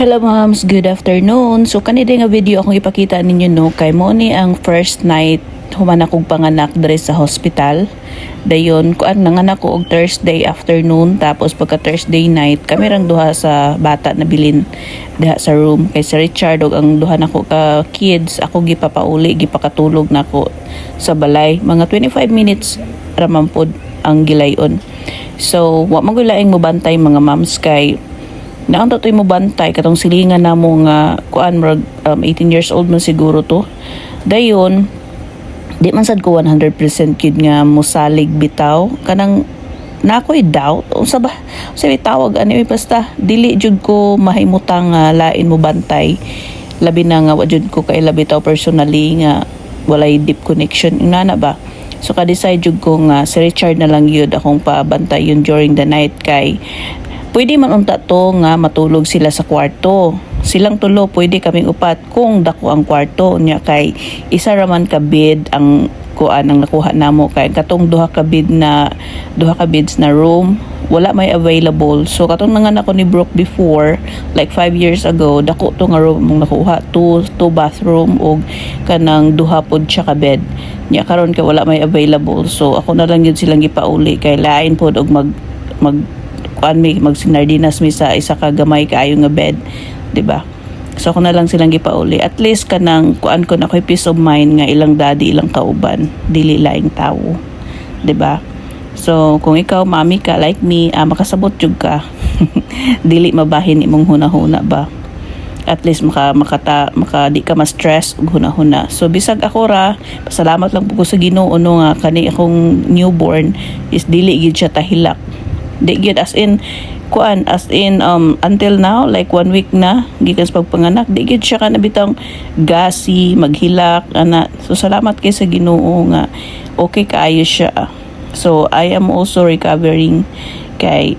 Hello moms, good afternoon. So kanina nga video akong ipakita ninyo no kay mo ni ang first night human akong panganak diri sa hospital. Dayon kuan nanganak ko og Thursday afternoon tapos pagka Thursday night kami rang duha sa bata na bilin diha sa room kay si Richard og ang duha nako ka kids ako gipapauli gipakatulog nako sa balay mga 25 minutes raman pod ang gilayon. So wa man gyud laing mobantay mga moms kay naang to'y mo bantay katong silingan na mo nga kuan murag 18 years old man siguro to. Dayon di man sad ko 100% kid nga mosalig bitaw kanang nakoy doubt unsa ba sabi tawag ani basta dili jud ko mahimutang lain mo bantay labi na nga wa jud ko kay labi taw personally nga walay deep connection inana ba. So ka-decide jud ko nga si Richard na lang yun akong pabantay yun during the night kay pwede man unta to nga matulog sila sa kwarto. Silang tulo pwede kaming upat kung dako ang kwarto nya kay isa raman ka bed ang kuan ang nakuha namo kay katong duha ka beds na room wala may available. So katong nanganak ko ni Brooke before like 5 years ago dako to nga room mong nakuha two bathroom og kanang duha pod siya ka bed. Nya karon kay wala may available. So ako na lang yun silang gipauli kay lain pod og mag magsinardinas mi sa isa ka gamay kaayo nga bed, di ba? So ako na lang silang gipauli. At least kanang kuan ko na ko'y peace of mind nga ilang daddy ilang kauban, dili laing tawo, di ba? So kung ikaw mami ka like me, makasabot jud ka. Dili mabahin imong hunahuna ba? At least maka di ka ma-stress ug hunahuna. So bisag ako ra, pasalamat lang po ko sa Ginoo no nga kani akong newborn is dili gid siya tahilak. Di gyud as in until now like 1 week na gikan sa pagpanganak di gyud siya kana bitang gasi maghilak ana. So salamat kay sa Ginoo nga okay kaayo siya. So I am also recovering kay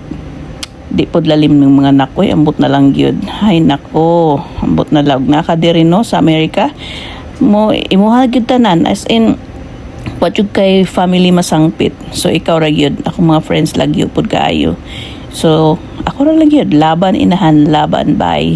di pod lalim ng mga anak ko ambot na lang gyud. Hay nako ambot na lang naka diri no sa Amerika mo imuha gyud tanan as in what yung kay family masangpit. So ikaw ra gyud ako mga friends lagi pod kaayo. So ako ra lang gyud laban inahan laban bye.